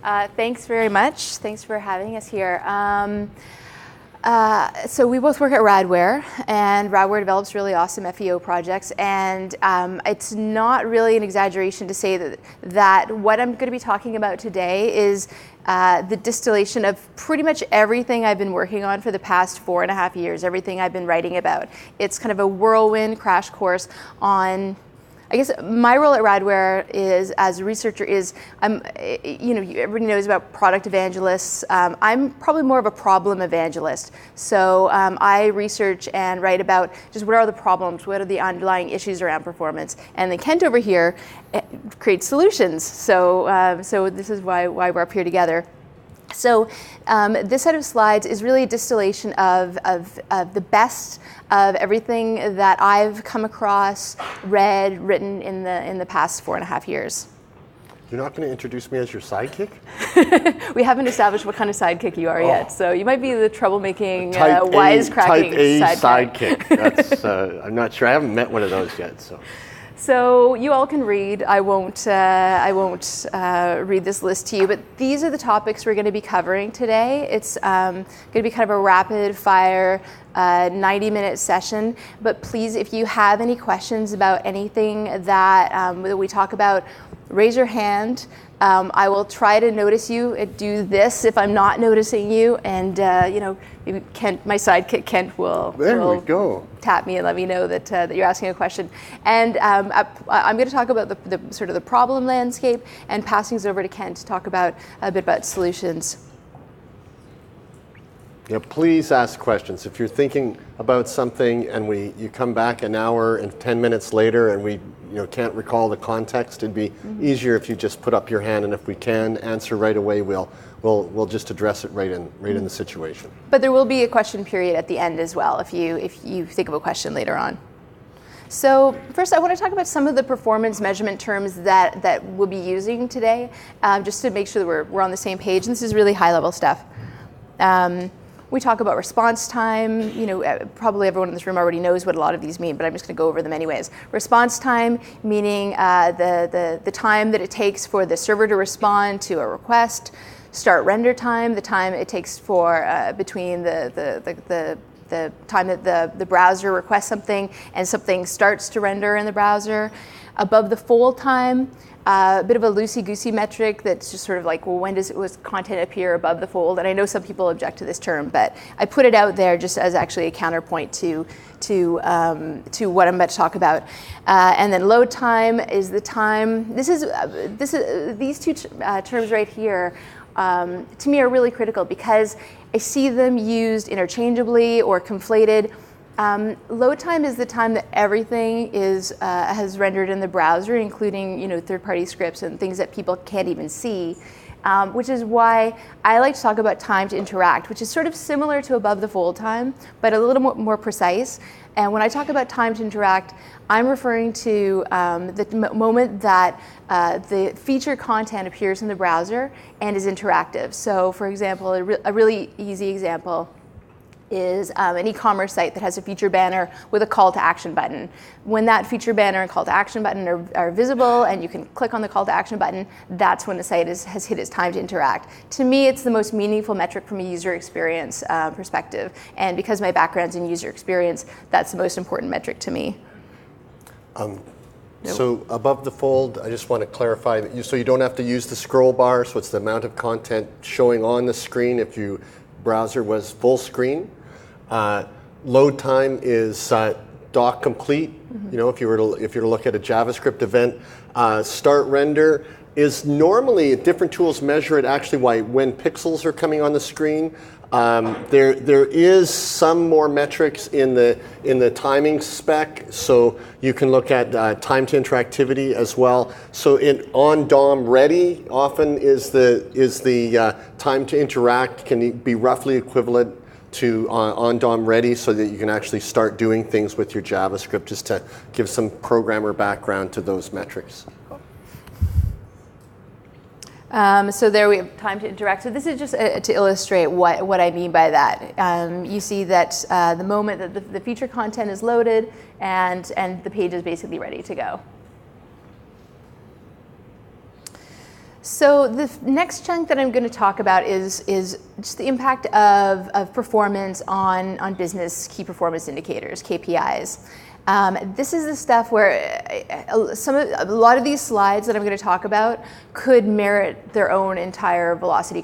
Thanks very much. Thanks for having us here. So we both work at Radware, and Radware develops really awesome FEO projects, and it's not really an exaggeration to say that what I'm going to be talking about today is the distillation of pretty much everything I've been working on for the past 4.5 years, everything I've been writing about. It's kind of a whirlwind crash course on, I guess my role at Radware is, as a researcher, is everybody knows about product evangelists. I'm probably more of a problem evangelist. So I research and write about just what are the problems, what are the underlying issues around performance, and then Kent over here creates solutions. So this is why we're up here together. So this set of slides is really a distillation of the best of everything that I've come across, read, written in the past 4.5 years. You're not going to introduce me as your sidekick? We haven't established what kind of sidekick you are yet, so you might be the troublemaking, wisecracking Type A sidekick. That's I'm not sure. I haven't met one of those yet. So you all can read. I won't read this list to you, but these are the topics we're going to be covering today. It's going to be kind of a rapid fire 90-minute session, but please, if you have any questions about anything that we talk about, raise your hand. I will try to notice you and do this if I'm not noticing you, and maybe Kent, my sidekick Kent, will tap me and let me know that you're asking a question. And I'm going to talk about the sort of the problem landscape, and passing this over to Kent to talk about a bit about solutions. Yeah, please ask questions. If you're thinking about something and you come back an hour and 10 minutes later and we can't recall the context, it'd be easier if you just put up your hand, and if we can answer right away, we'll just address it right in the situation. But there will be a question period at the end as well if you think of a question later on. So first, I want to talk about some of the performance measurement terms that we'll be using today, just to make sure that we're on the same page. And this is really high-level stuff. We talk about response time. Probably everyone in this room already knows what a lot of these mean, but I'm just going to go over them anyways. Response time, meaning the time that it takes for the server to respond to a request. Start render time, the time it takes for between the time that the browser requests something and something starts to render in the browser. Above the fold time, a bit of a loosey-goosey metric that's just sort of like, well, when does content appear above the fold? And I know some people object to this term, but I put it out there just as actually a counterpoint to what I'm about to talk about. And then load time is the time. These two terms right here to me are really critical because I see them used interchangeably or conflated. Load time is the time that everything has rendered in the browser, including third-party scripts and things that people can't even see, which is why I like to talk about time to interact, which is sort of similar to above the fold time, but a little more precise. And when I talk about time to interact, I'm referring to the moment that the feature content appears in the browser and is interactive. So, for example, a really easy example is an e-commerce site that has a feature banner with a call to action button. When that feature banner and call to action button are visible and you can click on the call to action button, that's when the site has hit its time to interact. To me, it's the most meaningful metric from a user experience perspective. And because my background's in user experience, that's the most important metric to me. So above the fold, I just want to clarify that so you don't have to use the scroll bar, so it's the amount of content showing on the screen if your browser was full screen. Load time is doc complete. If you were to look at a JavaScript event, start render is normally different tools measure it actually when pixels are coming on the screen. There is some more metrics in the timing spec, so you can look at time to interactivity as well. So on DOM ready often is the time to interact can be roughly equivalent to on DOM ready, so that you can actually start doing things with your JavaScript, just to give some programmer background to those metrics. So there we have time to interact. So this is just to illustrate what I mean by that. You see that the moment that the feature content is loaded and the page is basically ready to go. So the next chunk that I'm going to talk about is just the impact of performance on business key performance indicators, KPIs. This is the stuff where a lot of these slides that I'm going to talk about could merit their own entire velocity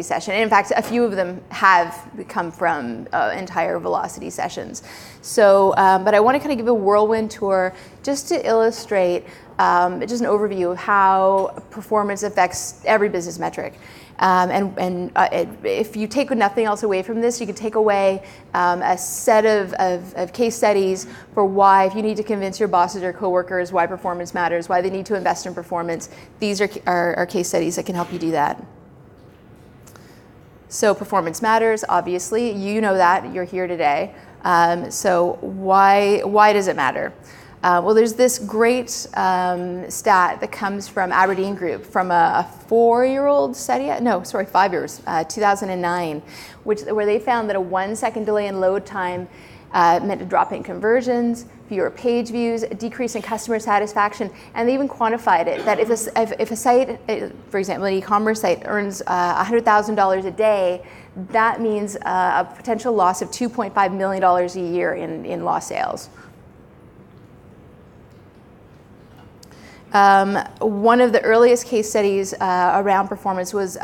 session. And in fact, a few of them have come from entire velocity sessions. So, but I want to kind of give a whirlwind tour just to illustrate just an overview of how performance affects every business metric. If you take nothing else away from this, you can take away a set of case studies for why, if you need to convince your bosses or coworkers why performance matters, why they need to invest in performance, these are case studies that can help you do that. So performance matters, obviously. You know that, you're here today. So why does it matter? Well, there's this great stat that comes from Aberdeen Group from a 5 years, 2009, where they found that a 1 second delay in load time meant a drop in conversions, fewer page views, a decrease in customer satisfaction, and they even quantified it, that if a site, for example, an e-commerce site earns $100,000 a day, that means a potential loss of $2.5 million a year in lost sales. One of the earliest case studies around performance was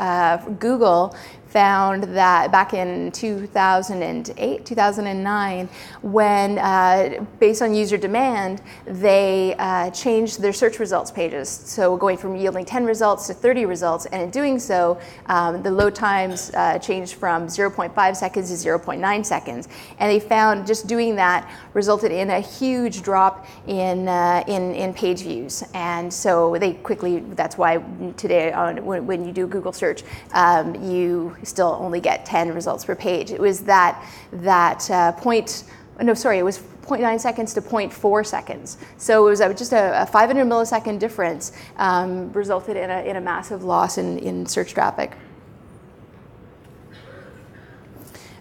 Google found that back in 2008, 2009, when based on user demand, they changed their search results pages. So going from yielding 10 results to 30 results, and in doing so, the load times changed from 0.5 seconds to 0.9 seconds. And they found just doing that resulted in a huge drop in page views. And so they quickly, that's why today when you do a Google search, you still only get 10 results per page. It was it was 0.9 seconds to 0.4 seconds. So it was just a 500 millisecond difference resulted in a massive loss in search traffic.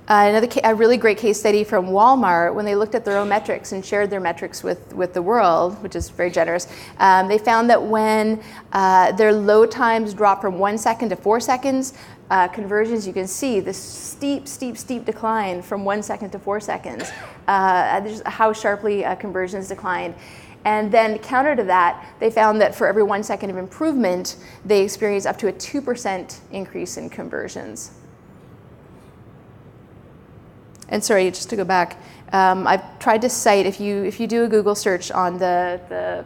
A really great case study from Walmart, when they looked at their own metrics and shared their metrics with the world, which is very generous, they found that when their load times dropped from 1 second to 4 seconds, conversions, you can see this steep decline from 1 second to 4 seconds, how sharply conversions declined. And then counter to that, they found that for every 1 second of improvement, they experienced up to a 2% increase in conversions. And sorry, just to go back, I've tried to cite, if you do a Google search on the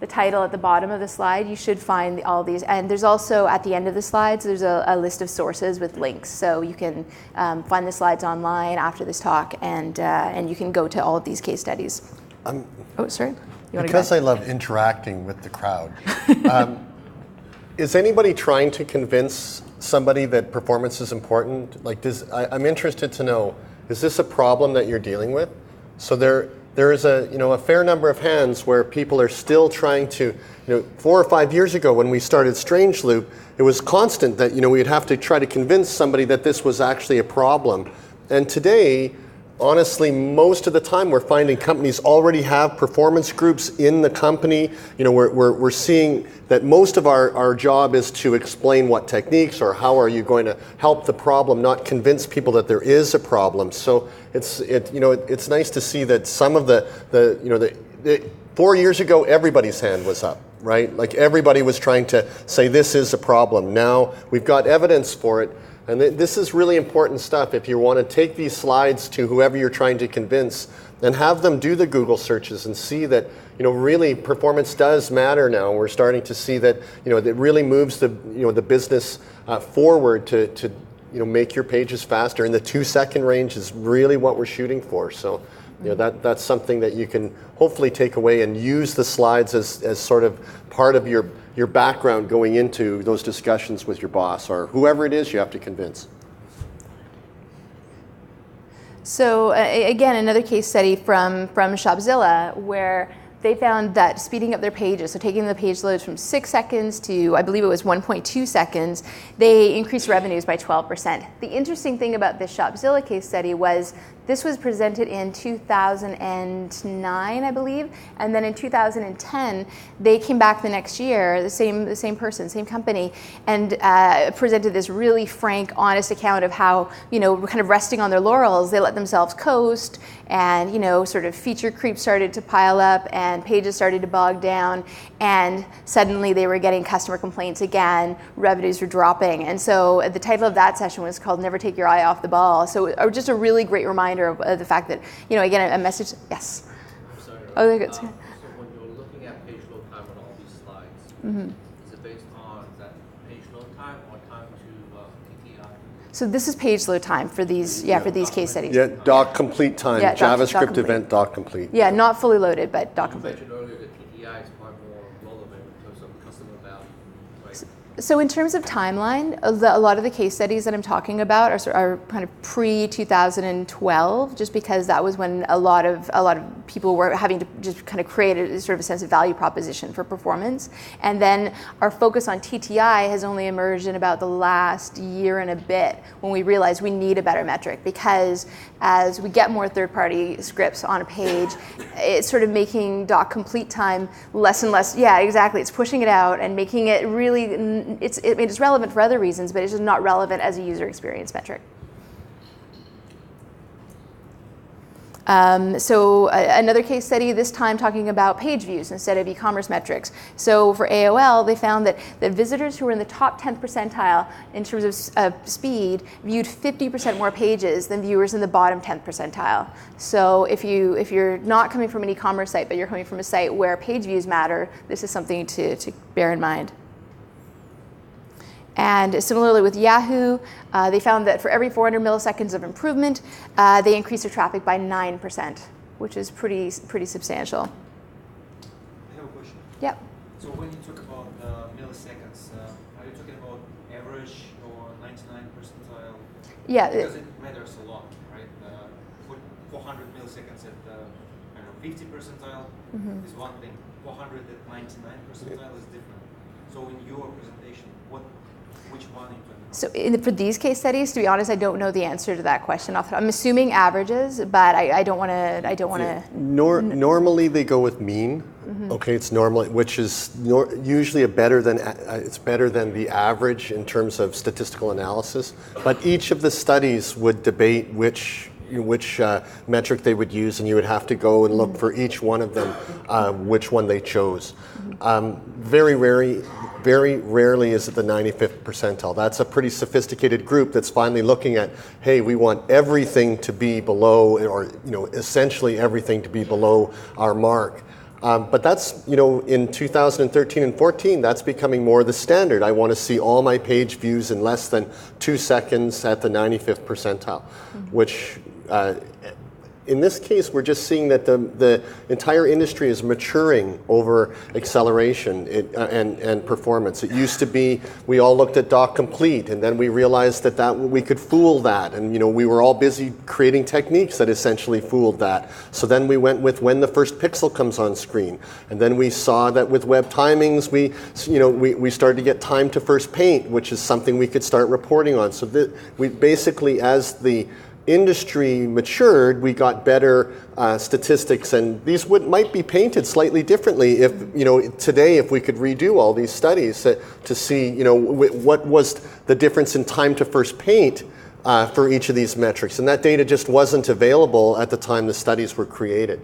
title at the bottom of the slide, you should find all these. And there's also, at the end of the slides, there's a list of sources with links. So you can find the slides online after this talk, and you can go to all of these case studies. Sorry? Because I love interacting with the crowd, is anybody trying to convince somebody that performance is important? Like, I'm interested to know, is this a problem that you're dealing with? So there is a fair number of hands where people are still trying to, 4 or 5 years ago when we started Strange Loop, it was constant that we'd have to try to convince somebody that this was actually a problem. And today, honestly, most of the time we're finding companies already have performance groups in the company. We're seeing that most of our job is to explain what techniques or how are you going to help the problem, not convince people that there is a problem. So it's nice to see that some of the 4 years ago everybody's hand was up, right? Like everybody was trying to say this is a problem. Now we've got evidence for it. And this is really important stuff if you want to take these slides to whoever you're trying to convince and have them do the Google searches and see that, really performance does matter now. We're starting to see that, it really moves the business forward to make your pages faster. And the 2 second range is really what we're shooting for. So, that's something that you can hopefully take away and use the slides as sort of part of your background going into those discussions with your boss or whoever it is you have to convince. So again, another case study from Shopzilla, where they found that speeding up their pages, so taking the page loads from 6 seconds to, I believe it was 1.2 seconds, they increased revenues by 12%. The interesting thing about this Shopzilla case study was this was presented in 2009, I believe, and then in 2010, they came back the next year, the same person, same company, and presented this really frank, honest account of how, kind of resting on their laurels, they let themselves coast, and, sort of feature creep started to pile up, and pages started to bog down, and suddenly they were getting customer complaints again, revenues were dropping. And so the title of that session was called Never Take Your Eye Off the Ball. So just a really great reminder of the fact that, again, a message, yes? I'm sorry. Oh, good. So when you're looking at page load time on all these slides, is it based on that page load time or time to TTI? So this is page load time for these, for these case studies. Yeah, doc complete time, Yeah, doc JavaScript complete. event doc complete. Yeah, not fully loaded, but doc complete. You mentioned earlier that TTI is far more relevant in terms of customer value, right? So in terms of timeline, a lot of the case studies that I'm talking about are kind of pre-2012, just because that was when a lot of people were having to just kind of create a sort of a sense of value proposition for performance. And then our focus on TTI has only emerged in about the last year and a bit, when we realized we need a better metric, because as we get more third-party scripts on a page, it's sort of making doc complete time less and less. Yeah, exactly. It's pushing it out and making it really. It's relevant for other reasons, but it's just not relevant as a user experience metric. Another case study, this time talking about page views instead of e-commerce metrics. So for AOL, they found that visitors who were in the top 10th percentile in terms of speed viewed 50% more pages than viewers in the bottom 10th percentile. So if you're not coming from an e-commerce site, but you're coming from a site where page views matter, this is something to bear in mind. And similarly with Yahoo, they found that for every 400 milliseconds of improvement, they increased their traffic by 9%, which is pretty substantial. I have a question. Yep. So when you talk about milliseconds, are you talking about average or 99 percentile? Yeah. Because it matters a lot, right? 400 milliseconds at 50 percentile is one thing. 400 at 99 percentile is different. So in your presentation, which one are you talking about? So for these case studies, to be honest, I don't know the answer to that question. I'm assuming averages, but I don't want to. Normally they go with mean. Okay, it's normally, which is usually better than the average in terms of statistical analysis. But each of the studies would debate which metric they would use, and you would have to go and look for each one of them, which one they chose. Very rarely is it the 95th percentile. That's a pretty sophisticated group that's finally looking at, hey, we want everything to be below, or essentially everything to be below our mark. But that's, in 2013 and 14, that's becoming more the standard. I want to see all my page views in less than 2 seconds at the 95th percentile, which in this case, we're just seeing that the entire industry is maturing over acceleration and performance. It used to be we all looked at doc complete, and then we realized that we could fool that, and we were all busy creating techniques that essentially fooled that. So then we went with when the first pixel comes on screen, and then we saw that with web timings, we started to get time to first paint, which is something we could start reporting on. So we basically, as the industry matured, we got better statistics, and these might be painted slightly differently if today, if we could redo all these studies to see what was the difference in time to first paint for each of these metrics, and that data just wasn't available at the time the studies were created.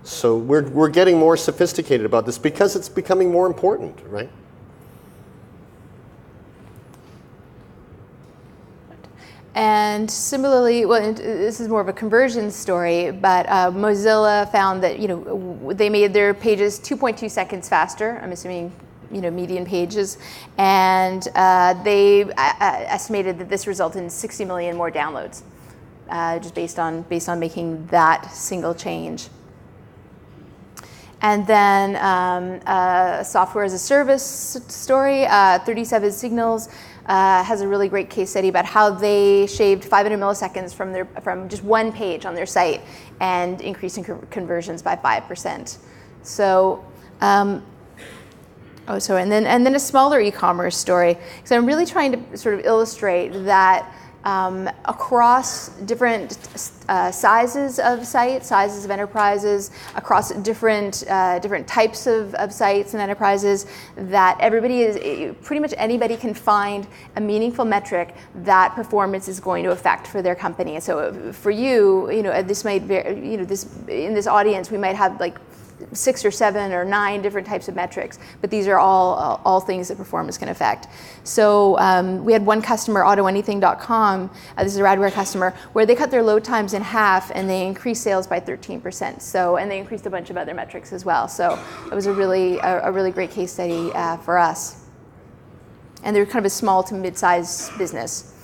So we're getting more sophisticated about this because it's becoming more important, right? And similarly, well, this is more of a conversion story, but Mozilla found that they made their pages 2.2 seconds faster. I'm assuming median pages, and they estimated that this resulted in 60 million more downloads, just based on making that single change. And then software as a service story, 37 Signals. Has a really great case study about how they shaved 500 milliseconds from just one page on their site and increasing conversions by 5%. So, and then a smaller e-commerce story. So I'm really trying to sort of illustrate that across different sizes of sites, sizes of enterprises, across different types of sites and enterprises, that pretty much anybody can find a meaningful metric that performance is going to affect for their company. And so for you, this might vary, in this audience, we might have like 6 or 7 or 9 different types of metrics, but these are all things that performance can affect. So we had one customer, AutoAnything.com, this is a Radware customer, where they cut their load times in half and they increased sales by 13%. So, and they increased a bunch of other metrics as well. So it was a really great case study for us. And they're kind of a small to mid-sized business.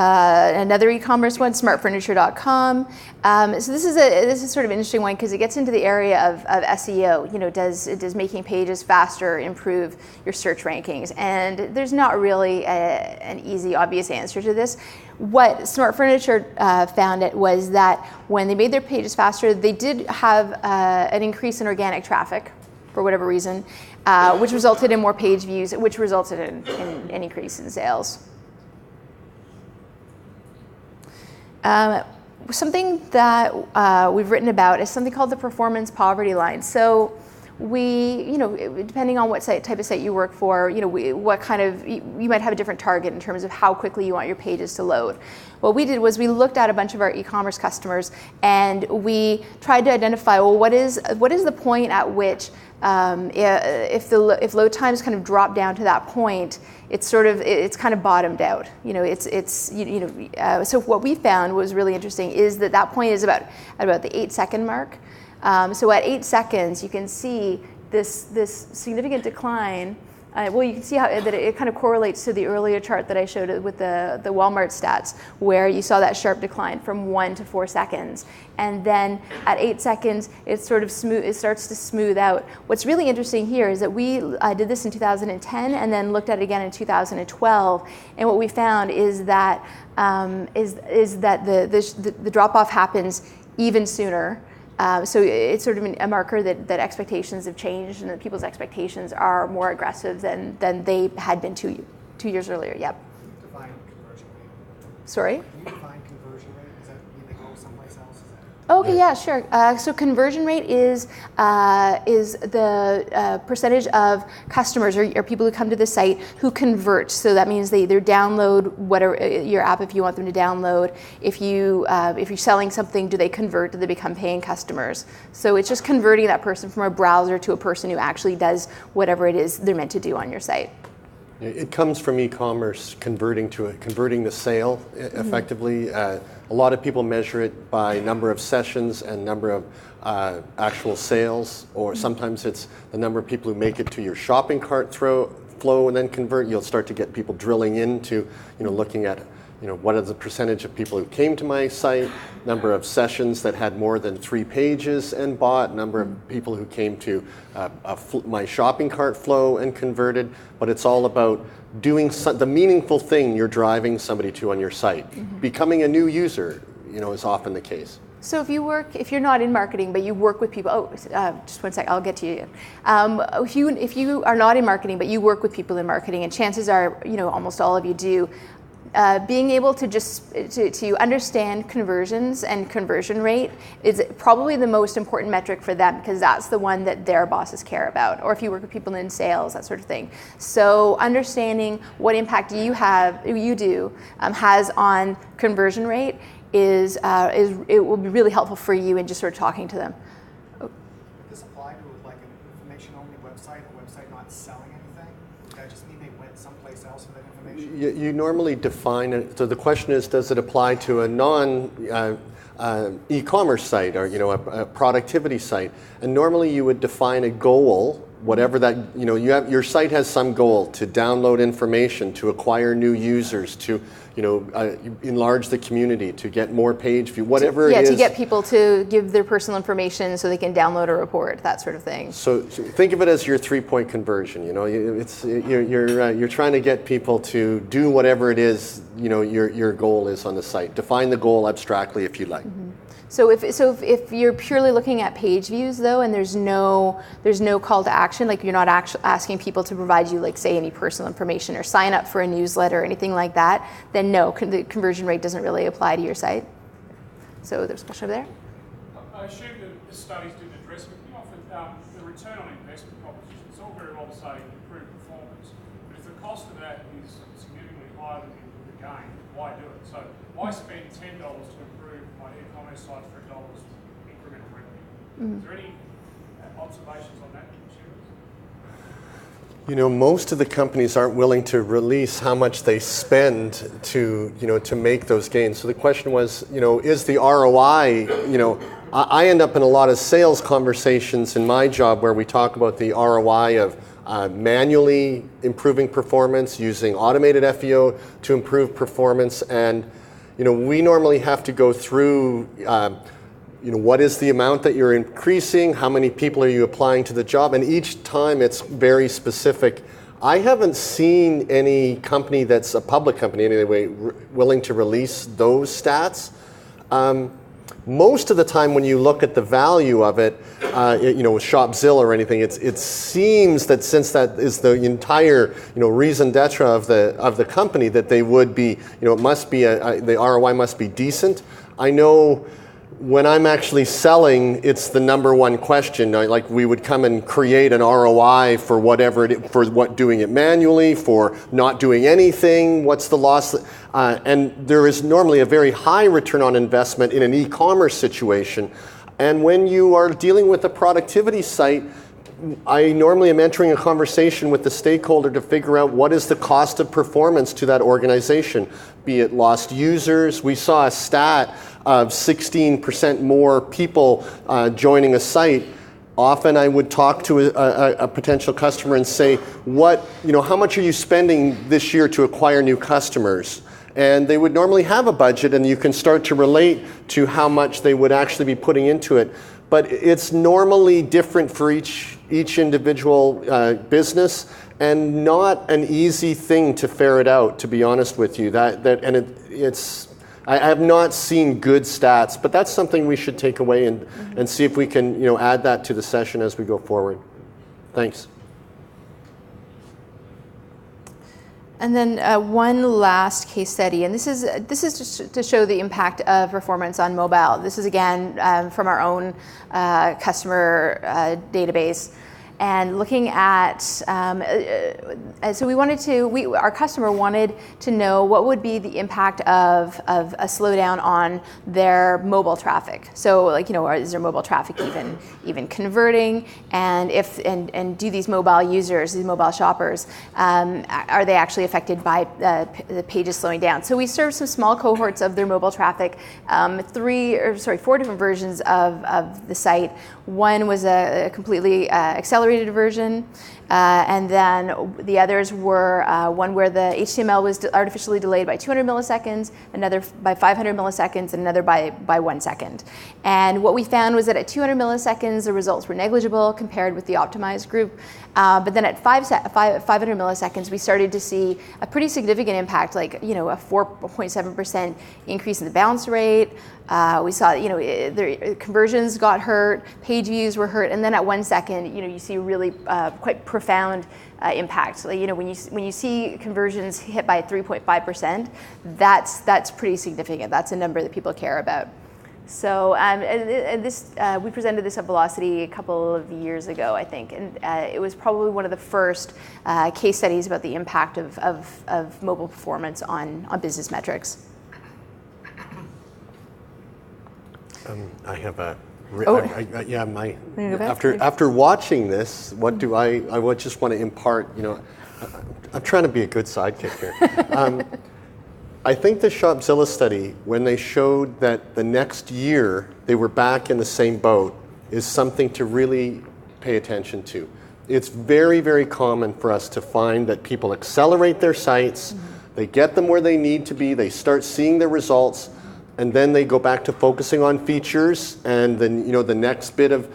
Another e-commerce one, smartfurniture.com. So this is sort of an interesting one because it gets into the area of SEO. Does making pages faster improve your search rankings? And there's not really an easy, obvious answer to this. What Smart Furniture found was that when they made their pages faster, they did have an increase in organic traffic for whatever reason, which resulted in more page views, which resulted in an increase in sales. Something that we've written about is something called the performance poverty line. So we, depending on what type of site you work for, you might have a different target in terms of how quickly you want your pages to load. What we did was we looked at a bunch of our e-commerce customers and we tried to identify, well, what is the point at which if load times kind of drop down to that point, it's kind of bottomed out. So what we found was really interesting is that point is about the 8-second mark. So at 8 seconds, you can see this significant decline. You can see how that it kind of correlates to the earlier chart that I showed with the Walmart stats, where you saw that sharp decline from 1 to 4 seconds. And then at 8 seconds, it starts to smooth out. What's really interesting here is that we did this in 2010 and then looked at it again in 2012. And what we found is that the drop-off happens even sooner. So it's sort of a marker that expectations have changed and that people's expectations are more aggressive than they had been 2 years earlier. Yep. Define conversion rate. Sorry? Can you define conversion rate? Does that mean they go someplace else? Okay, yeah, sure. So conversion rate is the percentage of customers or people who come to the site who convert. So that means they either download your app if you want them to download. If you're selling something, do they convert? Do they become paying customers? So it's just converting that person from a browser to a person who actually does whatever it is they're meant to do on your site. It comes from e-commerce converting the sale effectively. A lot of people measure it by number of sessions and number of actual sales, or sometimes it's the number of people who make it to your shopping cart flow and then convert. You'll start to get people drilling into, looking at, what is the percentage of people who came to my site, number of sessions that had more than 3 pages and bought, number of people who came to my shopping cart flow and converted. But it's all about doing the meaningful thing you're driving somebody to on your site. Mm-hmm. Becoming a new user, is often the case. So if you're not in marketing, but you work with people, just one sec, I'll get to you. If you are not in marketing, but you work with people in marketing, and chances are, almost all of you do, being able to to understand conversions and conversion rate is probably the most important metric for them, because that's the one that their bosses care about. Or if you work with people in sales, that sort of thing. So understanding what impact you do has on conversion rate it will be really helpful for you in just sort of talking to them. Would this apply to like an information-only website, a website not selling anything? Would that just mean they went someplace else for that information? You normally define it. So the question is, does it apply to a e-commerce site or a productivity site? And normally you would define a goal, whatever that your site has some goal to download information, to acquire new users, to enlarge the community, to get more page view, whatever it is. Yeah, to get people to give their personal information so they can download a report, that sort of thing. So think of it as your 3-point conversion. You're trying to get people to do whatever it is your goal is on the site. Define the goal abstractly if you like. Mm-hmm. So if you're purely looking at page views though, and there's no call to action, like you're not actually asking people to provide you, like, say, any personal information or sign up for a newsletter or anything like that, then no, the conversion rate doesn't really apply to your site. So there's a question over there. I assume that the studies didn't address it. You often the return on investment proposition. It's all very well to say improve performance, but if the cost of that is significantly higher than the gain, why do it? So why spend $10 to improve my e-commerce site for $1 incremental revenue? Is there any observations on that? You know, most of the companies aren't willing to release how much they spend to, to make those gains. So the question was, is the ROI, I end up in a lot of sales conversations in my job where we talk about the ROI of manually improving performance, using automated FEO to improve performance. And, we normally have to go through, what is the amount that you're increasing? How many people are you applying to the job? And each time it's very specific. I haven't seen any company that's a public company anyway willing to release those stats. Most of the time when you look at the value of it, with Shopzilla or anything, it seems that since that is the entire, raison d'etre of the company, that they would be, it must be the ROI must be decent. I know when I'm actually selling, it's the number one question. Like, we would come and create an ROI for doing it manually, for not doing anything. What's the loss? And there is normally a very high return on investment in an e-commerce situation. And when you are dealing with a productivity site, I normally am entering a conversation with the stakeholder to figure out what is the cost of performance to that organization, be it lost users. We saw a stat of 16% more people joining a site. Often I would talk to a potential customer and say, how much are you spending this year to acquire new customers? And they would normally have a budget, and you can start to relate to how much they would actually be putting into it. But it's normally different for each individual business, and not an easy thing to ferret out, to be honest with you. I have not seen good stats, but that's something we should take away and see if we can add that to the session as we go forward. Thanks. And then one last case study, and this is just to show the impact of performance on mobile. This is again from our own customer database, and looking at. So our customer wanted to know what would be the impact of a slowdown on their mobile traffic. So, is their mobile traffic even converting? And do these mobile users, these mobile shoppers, are they actually affected by the pages slowing down? So we served some small cohorts of their mobile traffic, 4 different versions of the site. One was a completely accelerated version, and then the others were one where the HTML was artificially delayed by 200 milliseconds, another by 500 milliseconds, and another by 1 second. And what we found was that at 200 milliseconds, the results were negligible compared with the optimized group. But then at 500 milliseconds, we started to see a pretty significant impact, like a 4.7% increase in the bounce rate. We saw, the conversions got hurt, page views were hurt, and then at 1 second, you see really quite profound impact. So, when you see conversions hit by 3.5%, that's pretty significant. That's a number that people care about. So we presented this at Velocity a couple of years ago, I think, and it was probably one of the first case studies about the impact of mobile performance on business metrics. I have a. Go back? After watching this, what do I would just want to impart. I'm trying to be a good sidekick here. I think the Shopzilla study, when they showed that the next year they were back in the same boat, is something to really pay attention to. It's very, very common for us to find that people accelerate their sites, they get them where they need to be, they start seeing the results, and then they go back to focusing on features, and then the next bit of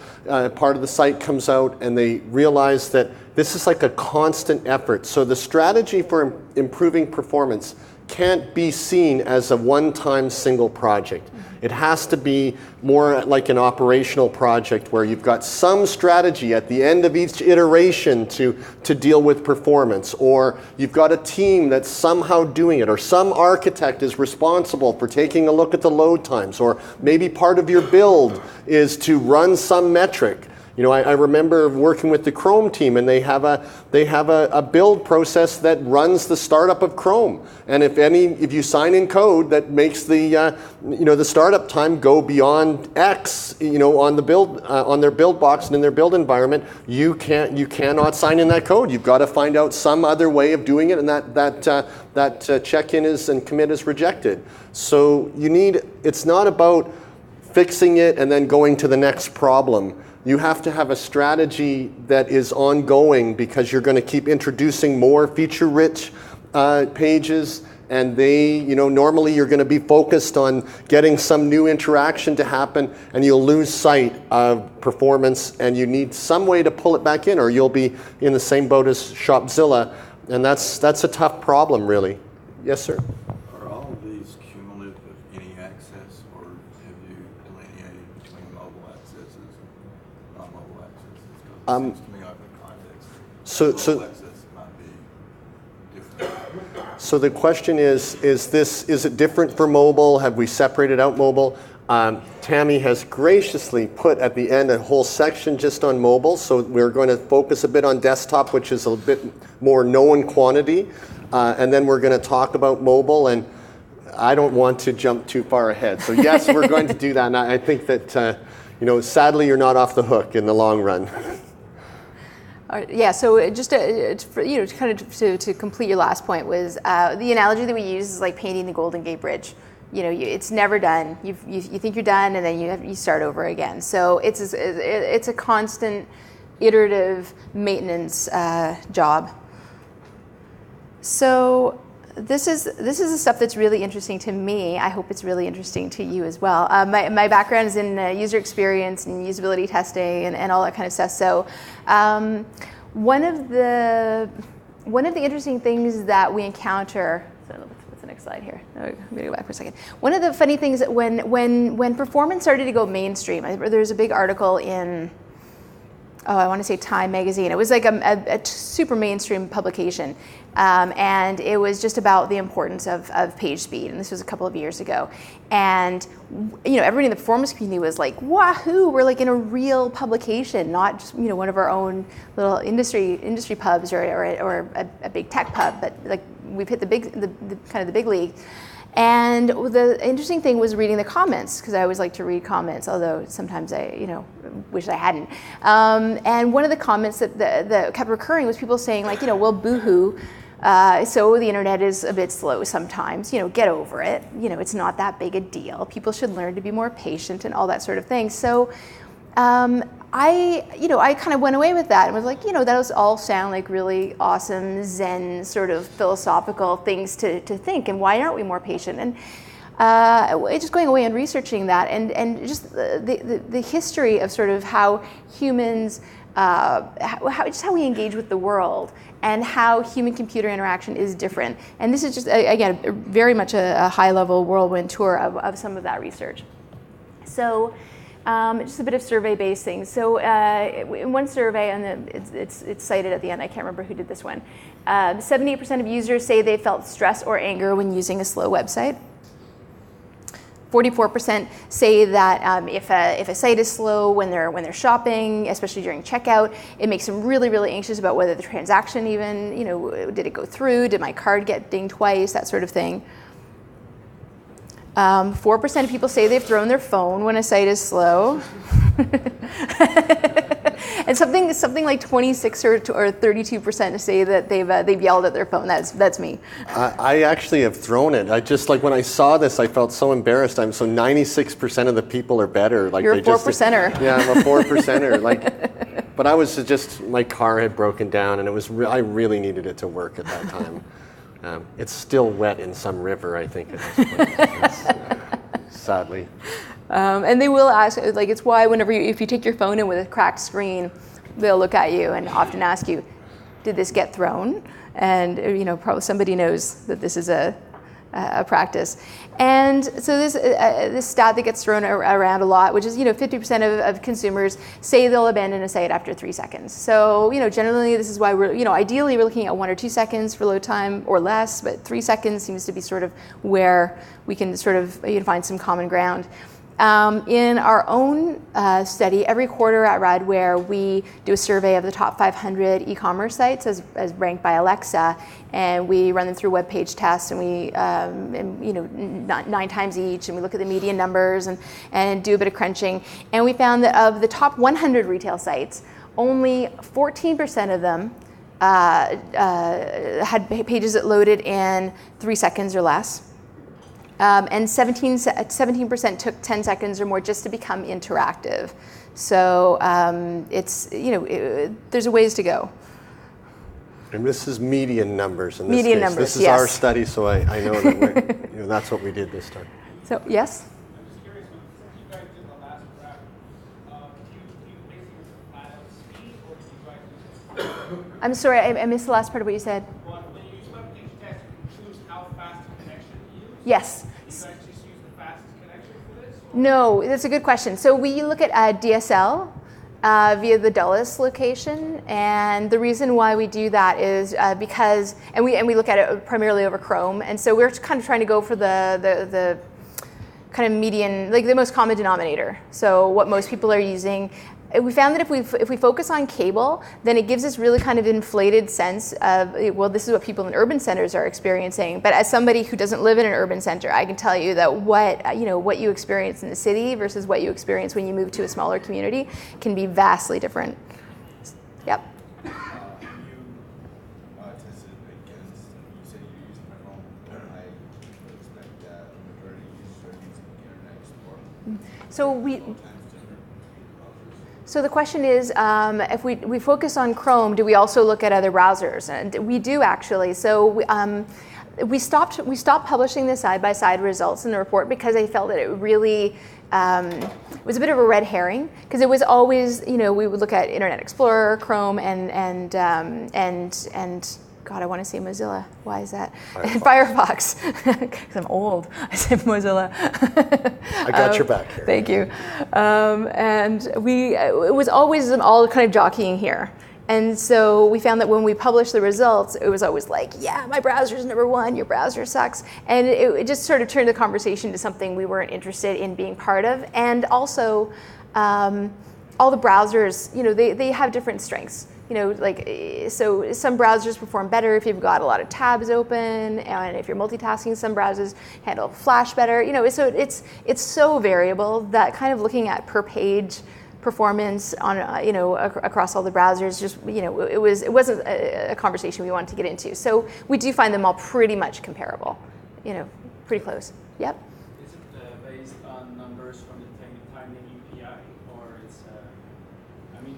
part of the site comes out, and they realize that this is like a constant effort. So the strategy for improving performance can't be seen as a one-time single project. It has to be more like an operational project where you've got some strategy at the end of each iteration to deal with performance, or you've got a team that's somehow doing it, or some architect is responsible for taking a look at the load times, or maybe part of your build is to run some metric. You know, I remember working with the Chrome team, and they have a build process that runs the startup of Chrome. And if you sign in code that makes the the startup time go beyond X, on the build on their build box and in their build environment, you cannot sign in that code. You've got to find out some other way of doing it, and that check-in and commit is rejected. So it's not about fixing it and then going to the next problem. You have to have a strategy that is ongoing, because you're going to keep introducing more feature-rich pages, and normally you're going to be focused on getting some new interaction to happen, and you'll lose sight of performance, and you need some way to pull it back in, or you'll be in the same boat as Shopzilla, and that's a tough problem, really. Yes, sir? Are all of these cumulative of any access, or have you delineated between mobile accesses and non-mobile accesses? Because it seems to me like the context of mobile access might be different. So the question is it different for mobile? Have we separated out mobile? Tammy has graciously put at the end a whole section just on mobile, so we're going to focus a bit on desktop, which is a bit more known quantity, and then we're going to talk about mobile, and I don't want to jump too far ahead. So yes, we're going to do that, and I think that, sadly you're not off the hook in the long run. Yeah, so just to complete your last point was the analogy that we use is like painting the Golden Gate Bridge. It's never done. You think you're done, and then you start over again. So it's a constant, iterative maintenance job. So this is the stuff that's really interesting to me. I hope it's really interesting to you as well. My background is in user experience and usability testing and all that kind of stuff. So one of the interesting things that we encounter. What's the next slide here? I'm gonna go back for a second. One of the funny things that when performance started to go mainstream, there's a big article in, I want to say Time magazine. It was like a super mainstream publication, and it was just about the importance of page speed. And this was a couple of years ago. And everybody in the performance community was like, "Wahoo! We're like in a real publication, not just one of our own little industry pubs or a big tech pub, but like we've hit the big league." And the interesting thing was reading the comments, because I always like to read comments, although sometimes I, wish I hadn't. And one of the comments that kept recurring was people saying like, well, boo-hoo, so the internet is a bit slow sometimes, get over it. It's not that big a deal. People should learn to be more patient and all that sort of thing. So I kind of went away with that and was like, those all sound like really awesome Zen sort of philosophical things to think, and why aren't we more patient? And just going away and researching that, and just the history of sort of how humans, how we engage with the world, and how human-computer interaction is different. And this is just, again, very much a high-level whirlwind tour of some of that research. So. Just a bit of survey-based things. So in one survey, and it's cited at the end, I can't remember who did this one, 78% of users say they felt stress or anger when using a slow website. 44% say that if a site is slow when they're shopping, especially during checkout, it makes them really, really anxious about whether the transaction even, did it go through? Did my card get dinged twice? That sort of thing. 4% of people say they've thrown their phone when a site is slow. And something like 26 or 32% say that they've yelled at their phone. That's me. I actually have thrown it. I just, like, when I saw this, I felt so embarrassed. 96% of the people are better. Like, you're a 4%er. Yeah, I'm a 4%er. But I was just, my car had broken down, and I really needed it to work at that time. It's still wet in some river, I think, at this point. Sadly. And they will ask, like, it's why if you take your phone in with a cracked screen, they'll look at you and often ask you, did this get thrown? And, probably somebody knows that this is a practice. And so this stat that gets thrown around a lot, which is 50% of consumers say they'll abandon a site after 3 seconds. So generally this is why we're ideally we're looking at 1 or 2 seconds for load time or less, but 3 seconds seems to be sort of where we can sort of find some common ground. In our own study, every quarter at Radware, we do a survey of the top 500 e-commerce sites as ranked by Alexa, and we run them through web page tests, and we 9 times each, and we look at the median numbers and do a bit of crunching. And we found that of the top 100 retail sites, only 14% of them had pages that loaded in 3 seconds or less. And 17% took 10 seconds or more just to become interactive. So it's there's a ways to go. And this is median numbers in this median case. Numbers, this is yes. our study, so I know that that's what we did this time. So yes. I'm just curious, since you guys did the last graph, do you basically flat out speed, or do you guys use I'm sorry, I missed the last part of what you said. when you use web page test, you choose how fast a connection to use? Yes. Do you guys just use the fastest connection for this? No, that's a good question. So we look at DSL via the Dulles location, and the reason why we do that is because, and we look at it primarily over Chrome, and so we're kind of trying to go for the kind of median, like the most common denominator. So what most people are using. We found that if we focus on cable, then it gives this really kind of inflated sense of, well, this is what people in urban centers are experiencing. But as somebody who doesn't live in an urban center, I can tell you that what you experience in the city versus what you experience when you move to a smaller community can be vastly different. Yep. You tested against, you said you used Chrome, but I expect that the majority of users are using Internet Explorer. So the question is, if we focus on Chrome, do we also look at other browsers? And we do actually. So we stopped publishing the side-by-side results in the report because I felt that it really was a bit of a red herring, because it was always, we would look at Internet Explorer, Chrome, and God, I want to say Mozilla. Why is that? Firefox. Because I'm old. I said Mozilla. I got your back here. Thank you. And it was always all kind of jockeying here. And so we found that when we published the results, it was always like, yeah, my browser's #1, your browser sucks. And it just sort of turned the conversation to something we weren't interested in being part of. And also, all the browsers, they have different strengths. So some browsers perform better if you've got a lot of tabs open, and if you're multitasking, some browsers handle Flash better. So it's so variable that kind of looking at per page performance on across all the browsers just it wasn't a conversation we wanted to get into. So we do find them all pretty much comparable, pretty close. Yep. Is it based on numbers from the timing API, or it's every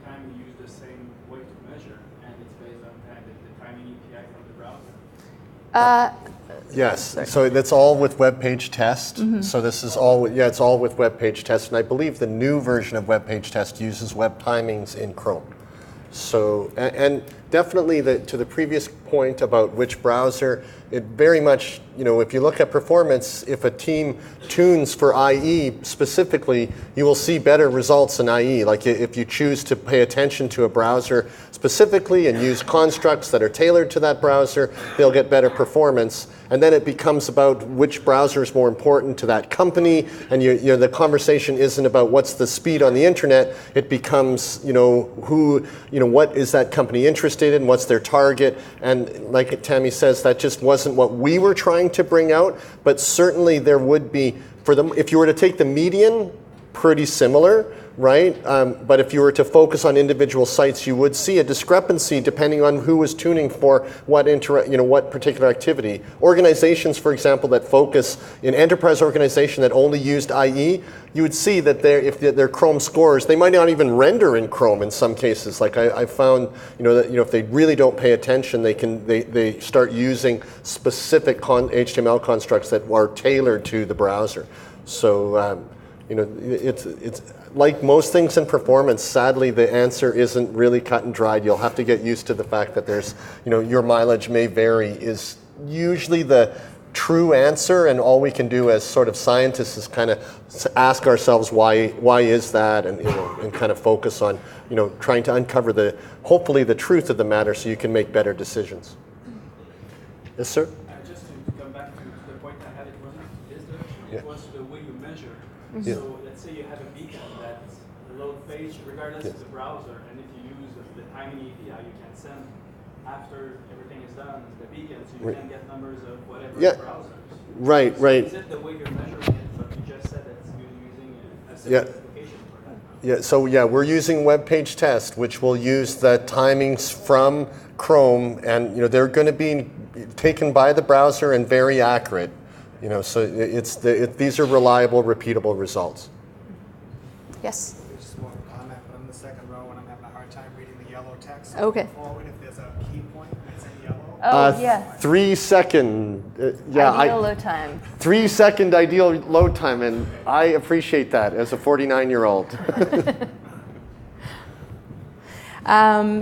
time we use the same way to measure, and it's based on the timing API from the browser? Yes, so that's all with web page test. Mm-hmm. So this is all, it's all with web page test, and I believe the new version of web page test uses web timings in Chrome. So, and definitely to the previous point about which browser, it very much, if you look at performance, if a team tunes for IE specifically, you will see better results in IE. Like if you choose to pay attention to a browser specifically and use constructs that are tailored to that browser, they'll get better performance. And then it becomes about which browser is more important to that company, and the conversation isn't about what's the speed on the internet. It becomes, what is that company interested in, what's their target, and like Tammy says, that just wasn't what we were trying to bring out. But certainly there would be, for them, if you were to take the median, pretty similar, right? But if you were to focus on individual sites, you would see a discrepancy depending on who was tuning for what what particular activity. Organizations, for example, that focus in enterprise organization that only used IE, you would see that if their Chrome scores, they might not even render in Chrome in some cases. Like I found, that if they really don't pay attention, they start using specific HTML constructs that are tailored to the browser. So. It's like most things in performance, sadly, the answer isn't really cut and dried. You'll have to get used to the fact that there's, your mileage may vary is usually the true answer, and all we can do as sort of scientists is kind of ask ourselves why is that, and and kind of focus on trying to uncover hopefully the truth of the matter so you can make better decisions. Yes, sir. Just to come back to the point I had, it was the way you measure. So let's say you have a beacon that's a load page regardless of the browser, and if you use the timing API, you can send after everything is done the beacon, so you can get numbers of whatever browsers. Right, right. Is it the way you're measuring it? But you just said that you're using a separate application for that. Yeah, so we're using web page test, which will use the timings from Chrome, and they're going to be taken by the browser and very accurate. So these are reliable, repeatable results. Yes. Just one comment, but I'm in the second row and I'm having a hard time reading the yellow text. Okay. Forward, if there's a key point and it's in yellow. Oh, yeah. 3 second. Ideal load time. 3 second ideal load time, and I appreciate that as a 49-year-old.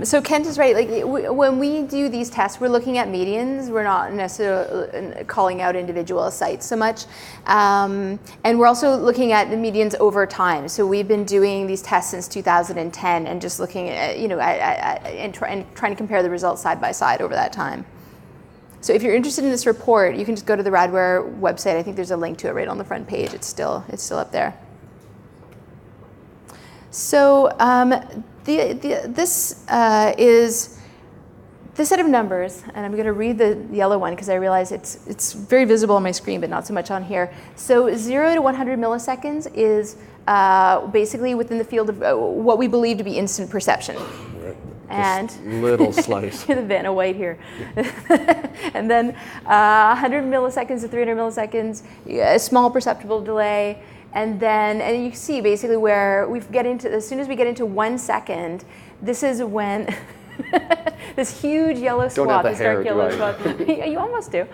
So Kent is right. When we do these tests, we're looking at medians. We're not necessarily calling out individual sites so much, and we're also looking at the medians over time. So we've been doing these tests since 2010, and just looking at and trying to compare the results side by side over that time. So if you're interested in this report, you can just go to the Radware website. I think there's a link to it right on the front page. It's still up there. So this is this set of numbers, and I'm going to read the yellow one because I realize it's very visible on my screen, but not so much on here. So 0 to 100 milliseconds is basically within the field of what we believe to be instant perception. And little slice. the Vanna White here. And then 100 milliseconds to 300 milliseconds, a small perceptible delay. And you can see basically where as soon as we get into 1 second, this is when this huge yellow swath, this dark yellow swath. You almost do.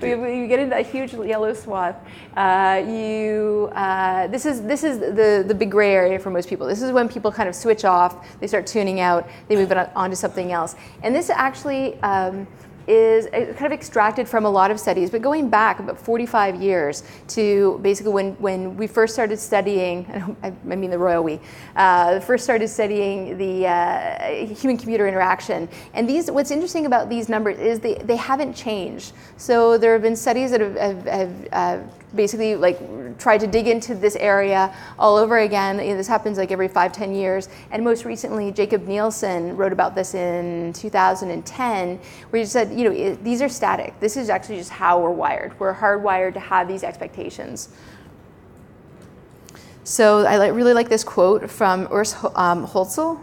You get into that huge yellow swath. This is the big gray area for most people. This is when people kind of switch off, they start tuning out, they move on to something else. And this actually is kind of extracted from a lot of studies, but going back about 45 years to basically when we first started studying, I mean the royal we, first started studying the human-computer interaction. And what's interesting about these numbers is they haven't changed. So there have been studies that have basically tried to dig into this area all over again. This happens every 5-10 years. And most recently, Jacob Nielsen wrote about this in 2010, where he said, these are static. This is actually just how we're wired. We're hardwired to have these expectations. So I really like this quote from Urs Hölzl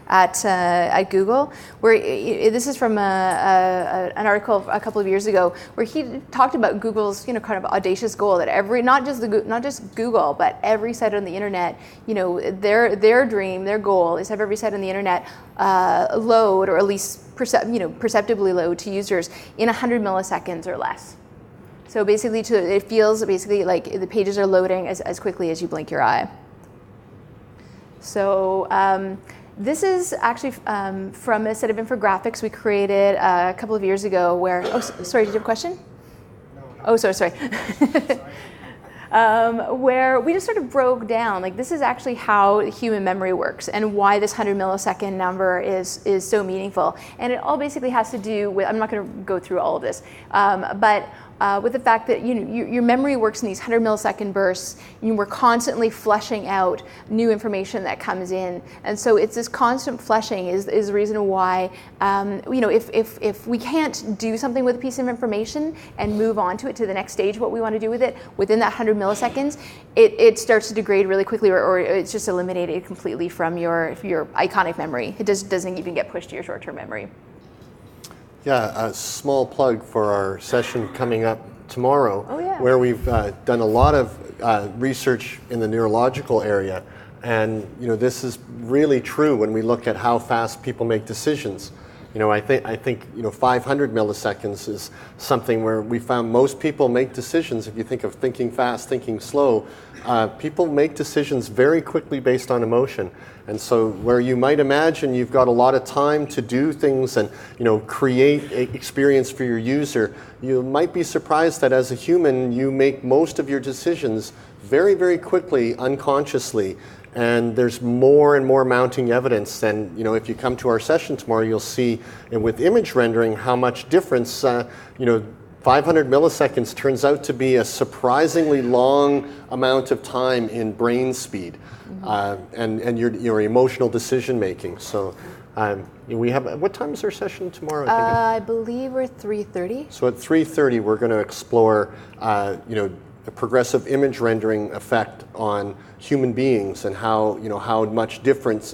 at Google, where this is from an article a couple of years ago, where he talked about Google's kind of audacious goal that not just Google, but every site on the internet, their dream, their goal is to have every site on the internet load, or at least perceptibly load to users in 100 milliseconds or less. So basically, it feels basically like the pages are loading as quickly as you blink your eye. So. This is actually from a set of infographics we created a couple of years ago where, sorry, did you have a question? No. Oh, sorry. Where we just sort of broke down, this is actually how human memory works and why this 100 millisecond number is so meaningful. And it all basically has to do with, I'm not going to go through all of this, but with the fact that your memory works in these 100 millisecond bursts. We're constantly fleshing out new information that comes in, and so it's this constant fleshing is the reason why if we can't do something with a piece of information and move on to the next stage, what we want to do with it within that 100 milliseconds, it starts to degrade really quickly, or it's just eliminated completely from your iconic memory. It doesn't even get pushed to your short-term memory. Yeah, a small plug for our session coming up tomorrow, where we've done a lot of research in the neurological area. And this is really true when we look at how fast people make decisions. I think 500 milliseconds is something where we found most people make decisions. If you think of thinking fast, thinking slow, people make decisions very quickly based on emotion. And so where you might imagine you've got a lot of time to do things and create an experience for your user, you might be surprised that as a human you make most of your decisions very, very quickly, unconsciously. And there's more and more mounting evidence. And if you come to our session tomorrow, you'll see, and with image rendering, how much difference 500 milliseconds turns out to be a surprisingly long amount of time in brain speed, and your emotional decision making. So we have, what time is our session tomorrow? I believe we're 3:30. So at 3:30 we're going to explore the progressive image rendering effect on human beings and how much difference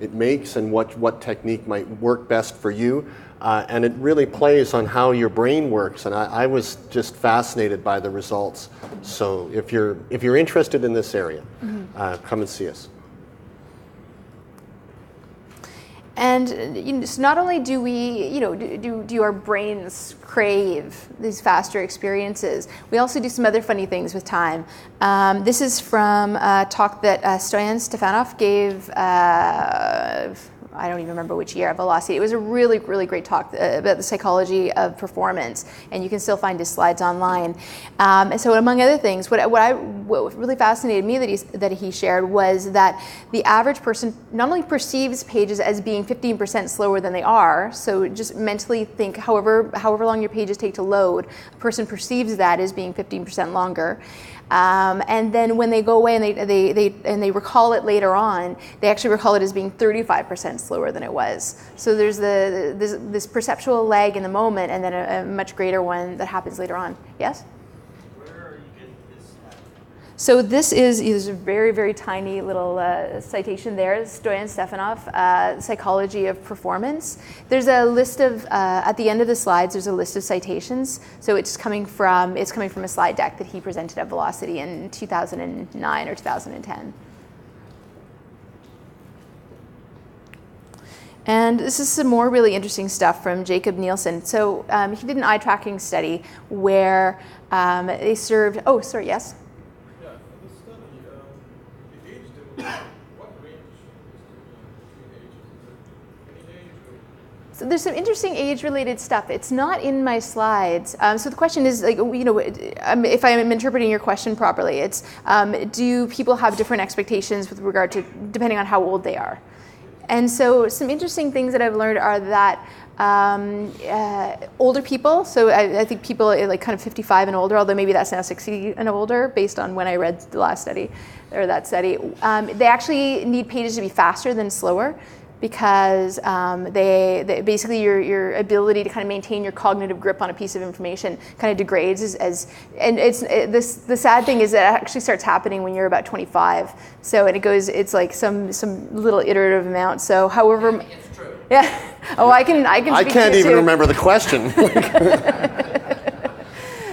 it makes and what technique might work best for you. And it really plays on how your brain works, and I was just fascinated by the results. So if you're interested in this area, come and see us. And so not only do we, do our brains crave these faster experiences, we also do some other funny things with time. This is from a talk that Stoyan Stefanov gave, I don't even remember which year, at Velocity. It was a really, really great talk about the psychology of performance, and you can still find his slides online. And so among other things, what really fascinated me that he shared was that the average person not only perceives pages as being 15% slower than they are, so just mentally think however long your pages take to load, a person perceives that as being 15% longer. And then when they go away and they recall it later on, they actually recall it as being 35% slower than it was. So there's this perceptual lag in the moment, and then a much greater one that happens later on. Yes? Where are you getting this at? So this is a very, very tiny little citation there. Stoyan Stefanov, Psychology of Performance. There's a list of, at the end of the slides, there's a list of citations. So it's coming from a slide deck that he presented at Velocity in 2009 or 2010. And this is some more really interesting stuff from Jacob Nielsen. So he did an eye tracking study where they served, oh, sorry, yes? Yeah, in this study, the age demographic, what range is between ages? Is it any age or? So there's some interesting age-related stuff. It's not in my slides. So the question is, if I'm interpreting your question properly, it's do people have different expectations with regard to, depending on how old they are? And so some interesting things that I've learned are that older people, so I think people like kind of 55 and older, although maybe that's now 60 and older based on when I read the last study, or that study, they actually need pages to be faster than slower, because they basically your ability to kind of maintain your cognitive grip on a piece of information kind of degrades the sad thing is that it actually starts happening when you're about 25. So it's like some little iterative amount. So however, It's true. yeah. Oh, I can. I speak can't to it even too. remember the question.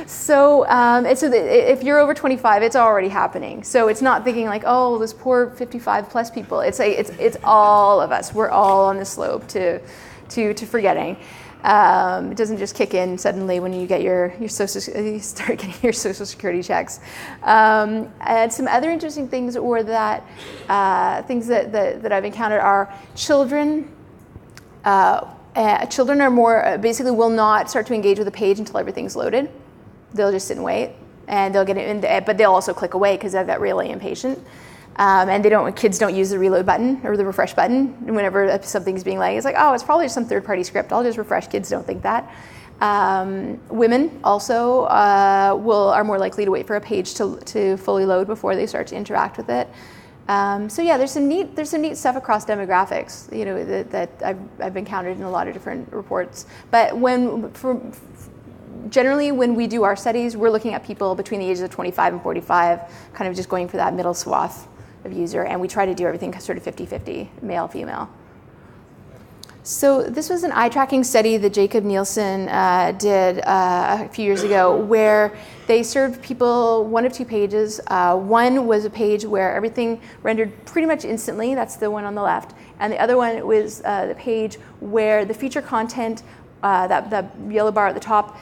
So, if you're over 25, it's already happening. So it's not thinking like, oh, this poor 55 plus people. It's all of us. We're all on the slope to forgetting. It doesn't just kick in suddenly when you get you start getting your social security checks. And some other interesting things were that things that I've encountered are children. Children are more basically will not start to engage with a page until everything's loaded. They'll just sit and wait, and they'll get it, but they'll also click away because they're that really impatient. And kids don't use the reload button or the refresh button whenever something's being like, it's like, oh, it's probably some third-party script. I'll just refresh. Kids don't think that. Women also are more likely to wait for a page to fully load before they start to interact with it. So yeah, there's some neat stuff across demographics, that I've encountered in a lot of different reports. But generally, when we do our studies, we're looking at people between the ages of 25 and 45, kind of just going for that middle swath of user, and we try to do everything sort of 50-50, male, female. So this was an eye tracking study that Jacob Nielsen did a few years ago, where they served people one of two pages. One was a page where everything rendered pretty much instantly, that's the one on the left, and the other one was the page where the feature content, that yellow bar at the top,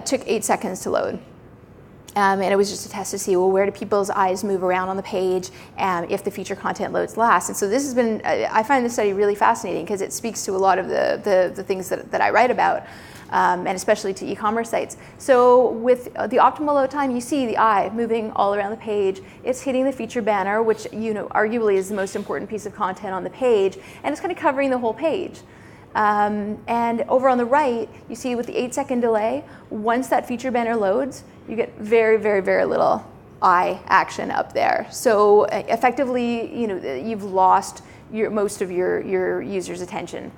took 8 seconds to load. And it was just a test to see, well, where do people's eyes move around on the page if the feature content loads last. And so this has been, I find this study really fascinating because it speaks to a lot of the things that I write about, and especially to e-commerce sites. So with the optimal load time, you see the eye moving all around the page. It's hitting the feature banner, which arguably is the most important piece of content on the page, and it's kind of covering the whole page. And over on the right, you see with the 8-second delay, once that feature banner loads, you get very, very, very little eye action up there. So effectively, you've lost most of your users' attention